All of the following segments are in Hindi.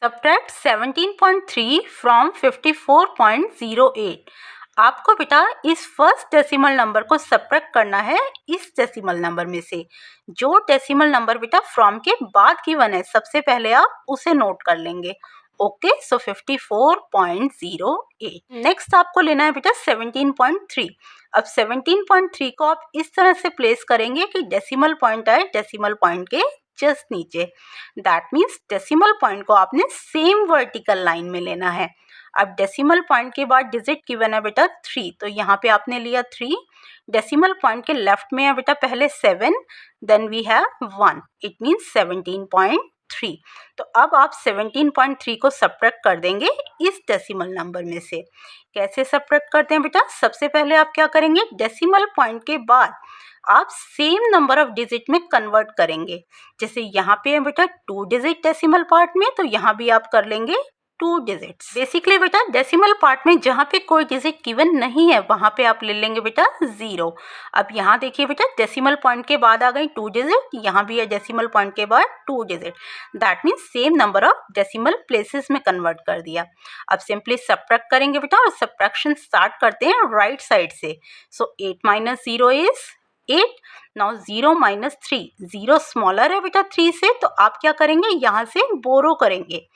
Subtract 17.3 from 54.08। आपको बेटा इस फर्स्ट डेसिमल नंबर को सब्ट्रैक्ट करना है इस डेसिमल नंबर में से। जो डेसिमल नंबर बेटा फ्रॉम के बाद गिवन है सबसे पहले आप उसे नोट कर लेंगे। ओके, सो 54.08। नेक्स्ट आपको लेना है बेटा 17.3। अब 17.3 को आप इस तरह से प्लेस करेंगे कि डेसिमल पॉइंट आए डेसिमल पॉइंट के जस्ट नीचे। दैट मीन्स डेसिमल पॉइंट को आपने सेम वर्टिकल लाइन में लेना है। अब डेसिमल पॉइंट के बाद डिजिट गिवन है बेटा 3, तो यहाँ पे आपने लिया 3। डेसिमल पॉइंट के लेफ्ट में है बेटा पहले 7, then we have 1, it means 17.3। तो अब आप 17.3 को सब्ट्रैक्ट कर देंगे इस डेसिमल नंबर में से। कैसे सब्ट्रैक्ट करते हैं बेटा? सबसे पहले आप क्या करेंगे, डेसिमल पॉइंट के बाद आप सेम नंबर ऑफ डिजिट में कन्वर्ट करेंगे। जैसे यहाँ पे है बेटा 2 डिजिट डेसिमल पार्ट में, तो यहाँ भी आप कर लेंगे 2 डिजिट्स। बेसिकली बेटा डेसिमल पार्ट में जहाँ पे कोई डिजिट गिवन नहीं है वहाँ पे आप ले लेंगे बेटा 0। अब यहाँ देखिए बेटा डेसिमल पॉइंट के बाद आ गई 2 डिजिट, यहाँ भी है डेसिमल पॉइंट के बाद 2 digit. That means same number of decimal places में कन्वर्ट कर दिया। अब सिंपली सब्ट्रैक्ट करेंगे बेटा और सब्ट्रैक्शन स्टार्ट करते हैं राइट साइड से। So 8 - 0 is 8। नाउ 0 - 3, 0 स्मॉलर है बेटा 3 से, तो आप क्या करेंगे, यहाँ से बोरो करेंगे।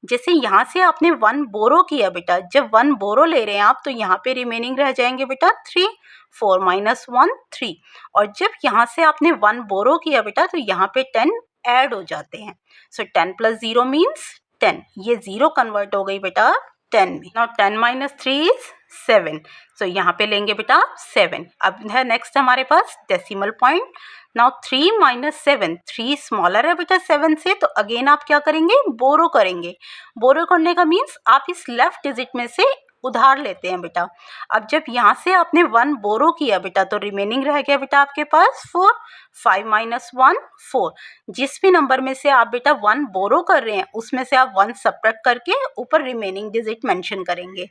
जैसे यहाँ से आपने 1 बोरो किया बेटा, जब 1 बोरो ले रहे हैं आप तो यहाँ पे रिमेनिंग रह जाएंगे बेटा 3। 4 - 1 3। और जब यहाँ से आपने 1 बोरो किया बेटा तो यहाँ पे 10 ऐड हो जाते हैं। सो 10 + 0 मीन्स 10। ये 0 कन्वर्ट हो गई बेटा 10 में। Now 10 - 3 is 7। सो यहाँ पे लेंगे बेटा 7। अब है नेक्स्ट हमारे पास डेसिमल पॉइंट। नाउ 3 - 7, 3 स्मॉलर है बेटा 7 से, तो अगेन आप क्या करेंगे, बोरो करेंगे। बोरो करने का मीन्स आप इस लेफ्ट डिजिट में से उधार लेते हैं बेटा। अब जब यहाँ से आपने 1 बोरो किया बेटा तो रिमेनिंग रह गया बेटा आपके पास 4। 5 - 1 4। जिस भी नंबर में से आप बेटा 1 बोरो कर रहे हैं उसमें से आप 1 सब्ट्रैक्ट करके ऊपर रिमेनिंग डिजिट मेंशन करेंगे।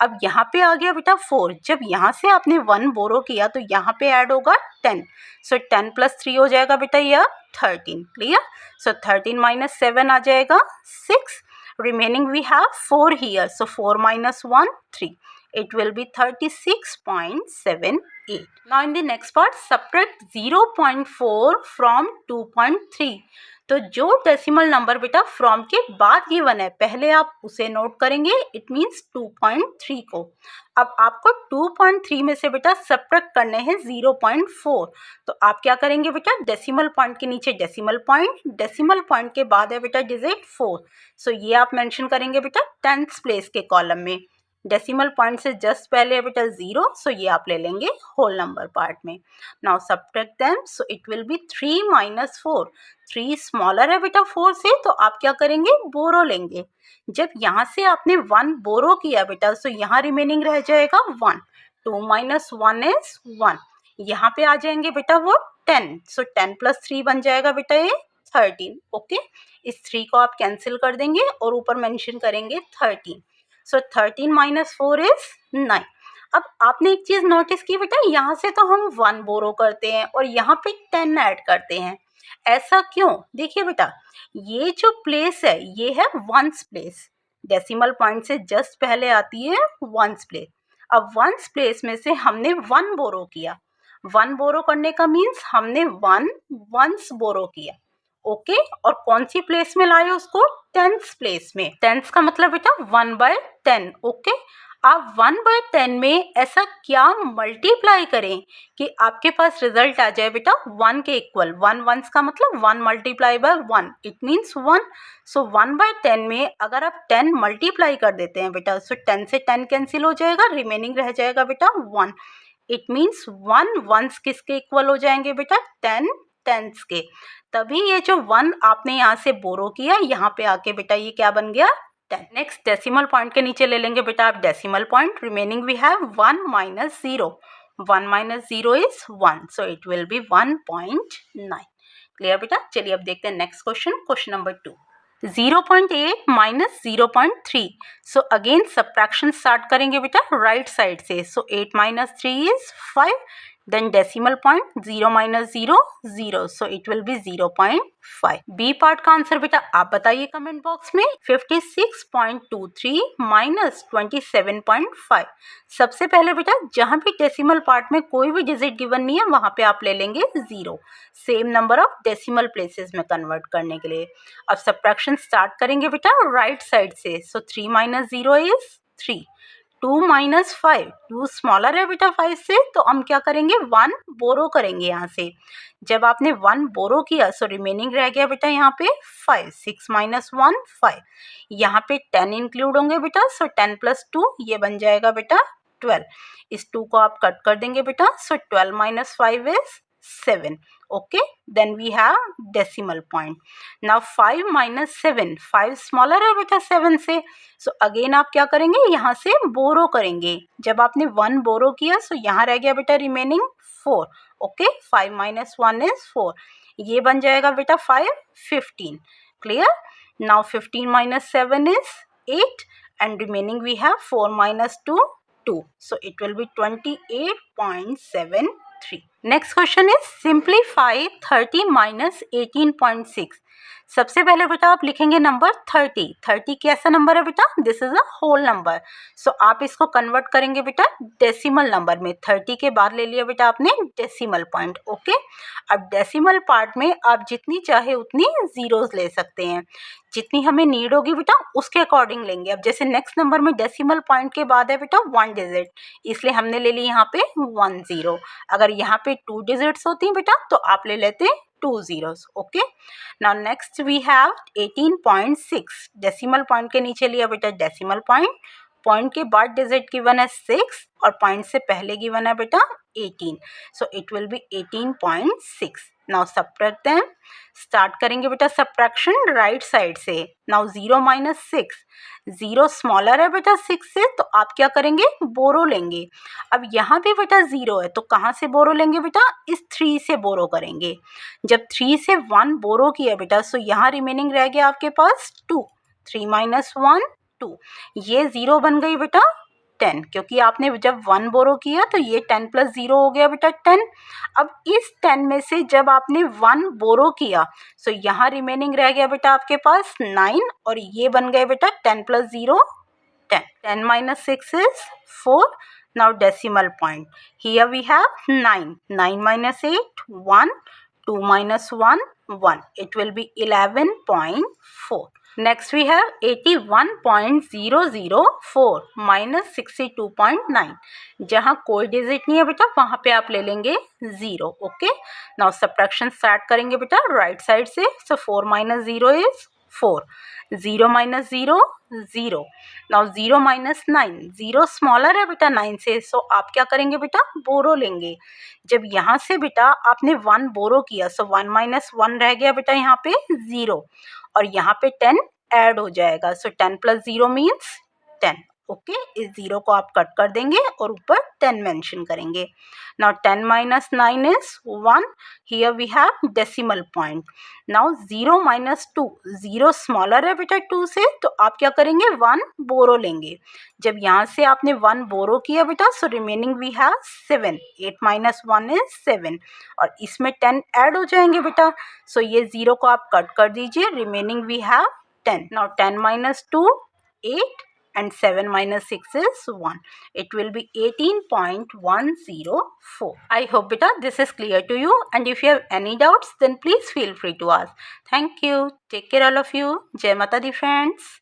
अब यहाँ पे आ गया बेटा 4। जब यहाँ से आपने 1 बोरो किया तो यहाँ पे ऐड होगा 10। सो 10 + 3 हो जाएगा बेटा यह 13। क्लियर? सो 13 - 7 आ जाएगा 6। Remaining we have 4 here. So 4 - 1 3. It will be 36.78. Now in the next part, subtract 0.4 from 2.3. तो जो डेसिमल नंबर बेटा फ्रॉम के बाद गिवन है पहले आप उसे नोट करेंगे, इट मीन्स 2.3 को। अब आपको 2.3 में से बेटा सब्ट्रैक्ट करने हैं 0.4। तो आप क्या करेंगे बेटा, डेसिमल पॉइंट के नीचे डेसिमल पॉइंट के बाद है बेटा डिजिट 4। सो ये आप मेंशन करेंगे बेटा 10th प्लेस के कॉलम में। डेसिमल पॉइंट से जस्ट पहले है बेटा 0, सो ये आप ले लेंगे होल नंबर पार्ट में। Now subtract them, so it will B 3 - 4। 3 smaller है बेटा 4 से, तो आप क्या करेंगे, बोरो लेंगे। जब यहाँ से आपने 1 बोरो किया बेटा तो यहाँ रिमेनिंग रह जाएगा 1। 2 - 1 इज 1। यहाँ पे आ जाएंगे बेटा वो 10। सो 10 + 3 बन जाएगा बेटा ये 13। ओके, इस 3 को आप कैंसिल कर देंगे और ऊपर मेंशन करेंगे 13। सो 13 - 4 इज 9। अब आपने एक चीज नोटिस की बेटा, यहाँ से तो हम 1 बोरो करते हैं और यहाँ पे 10 ऐड करते हैं। ऐसा क्यों? देखिए बेटा, ये जो प्लेस है ये है 1's प्लेस। डेसिमल पॉइंट से जस्ट पहले आती है 1's प्लेस। अब 1's प्लेस में से हमने 1 बोरो किया। 1 बोरो करने का मीन्स हमने 1 once बोरो किया। ओके, और कौन सी प्लेस में लाए उसको, 10th प्लेस में। 10th का मतलब बेटा 1/10। ओके, आप 1/10 में ऐसा क्या मल्टीप्लाई करें कि आपके पास रिजल्ट आ जाए बेटा 1 के इक्वल। 1 वंस का मतलब 1 × 1, इट मीन्स 1। सो 1/10 में अगर आप 10 मल्टीप्लाई कर देते हैं बेटा, सो 10 से 10 कैंसिल हो जाएगा, रिमेनिंग रह जाएगा बेटा 1। इट मीन्स 1 वंस किसके इक्वल हो जाएंगे बेटा, 10 10s के। तभी ये जो 1 आपने यहाँ से बोरो किया, यहाँ पे आके बेटा ये क्या बन गया, 10। नेक्स्ट डेसिमल पॉइंट के नीचे ले लेंगे बेटा आप decimal point. Remaining we have 1 - 0। 1 - 0 is 1, so it will be 1.9। Clear बेटा? चलिए अब देखते हैं next question, question number 2। 0.8 - 0.3। So again subtraction start करेंगे बेटा राइट साइड से। So 8 - 3 is 5। then decimal point 0 minus 0 0, so it will be 0.5. B part का आंसर बेटा आप बताइए कमेंट बॉक्स में. 56.23 माइनस 27.5. सबसे पहले बेटा जहाँ भी डेसिमल पार्ट में कोई भी डिजिट गिवन नहीं है वहाँ पे आप ले लेंगे 0, same number of decimal places में कन्वर्ट करने के लिए. अब सब्ट्रैक्शन स्टार्ट करेंगे बेटा राइट साइड से. सो 3 माइनस 0 इज 3. 2 माइनस 5, 2 स्मॉलर है बेटा 5 से, तो हम क्या करेंगे 1 बोरो करेंगे यहाँ से. जब आपने 1 बोरो किया सो रिमेनिंग रह गया बेटा यहाँ पे 5. 6 माइनस 1 5. यहाँ पे 10 इंक्लूड होंगे बेटा, सो 10 प्लस 2 ये बन जाएगा बेटा 12. इस 2 को आप कट कर देंगे बेटा, सो 12 minus 5 is 7. Okay, then we have decimal point. Now 5 minus 7, 5 smaller है बेटा 7 से, so again आप क्या करेंगे यहाँ से बोरो करेंगे. जब आपने 1 बोरो किया so यहाँ रह गया बेटा रिमेनिंग 4. Okay, 5 minus 1 is 4. ये बन जाएगा बेटा 5 15. Clear. Now 15 minus 7 is 8 and remaining we have 4 minus 2 2, so it will be 28.73. Next question is simplify 30 minus 18.6. सबसे पहले बेटा आप लिखेंगे नंबर 30. 30 कैसा नंबर है बेटा, this is a whole number, so आप इसको कन्वर्ट करेंगे बेटा डेसिमल नंबर में. 30 के बाद ले लिया बेटा आपने डेसिमल पॉइंट. ओके, अब डेसिमल पार्ट में आप जितनी चाहे उतनी जीरोस ले सकते हैं, जितनी हमें नीड होगी बेटा उसके अकॉर्डिंग लेंगे. अब जैसे नेक्स्ट नंबर में डेसिमल पॉइंट के बाद है बेटा 1 डिजिट, इसलिए हमने ले ली यहाँ पे 1 0. अगर यहाँ पे 2 डिजिट्स होती बेटा तो आप ले लेते 2 zeros. Okay, now next we have 18.6. Decimal point के नीचे लिया बेटा डेसिमल पॉइंट, पॉइंट के बाद डिजिट गिवन है 6 और पॉइंट से पहले गिवन है बेटा 18, सो it will B 18.6. Now subtract them. Start करेंगे बेटा सब्ट्रैक्शन राइट साइड से. नाउ 0 माइनस 6, 0 स्मॉलर है बेटा 6 से, तो आप क्या करेंगे बोरो लेंगे. अब यहाँ पे बेटा 0 है तो कहाँ से बोरो लेंगे बेटा, इस 3 से बोरो करेंगे. जब 3 से 1 बोरो किया बेटा सो यहाँ रिमेनिंग रह गया आपके पास 2. 3 माइनस 1 2, ये 0 बन गई बेटा 10, क्योंकि आपने जब 1 बोरो किया तो ये 10 प्लस 0 हो गया बेटा 10. अब इस 10 में से जब आपने 1 बोरो किया सो यहाँ रिमेनिंग रह गया बेटा आपके पास 9 और ये बन गए बेटा 10 plus 0 10. 10 minus 6 is 4. Now decimal point. Here we have 9. 9 minus 8 1. 2 minus 1 1. It will be 11.4. Next we have 81.004 minus 62.9. जहाँ कोई डिजिट नहीं है बेटा वहाँ पे आप ले लेंगे 0. ओके, नाउ सब्ट्रैक्शन स्टार्ट करेंगे बेटा राइट साइड से. सो 4 minus 0 is 4. 0 minus 0 0. Now 0 minus 9, 0 smaller है बेटा 9 से, सो आप क्या करेंगे बेटा बोरो लेंगे. जब यहाँ से बेटा आपने 1 बोरो किया सो 1 minus 1 रह गया बेटा यहाँ पे 0 और यहाँ पे 10 ऐड हो जाएगा. सो 10 प्लस 0 मीन्स 10. ओके, इस 0 को आप कट कर देंगे और ऊपर 10 मेंशन करेंगे. Now 10 minus 9 is 1. Here we have decimal point. Now 0 minus 2, 0 smaller है बेटा 2 से, तो आप क्या करेंगे 1 बोरो लेंगे. जब यहाँ से आपने 1 बोरो किया बेटा so remaining we have 7. 8 minus 1 is 7 और इसमें 10 ऐड हो जाएंगे बेटा. सो ये 0 को आप कट कर दीजिए, remaining we have 10. Now 10 minus 2 8 and 7 minus 6 is 1. It will be 18.104. I hope beta this is clear to you, and if you have any doubts then please feel free to ask. Thank you. Take care all of you. Jai Mata Di friends.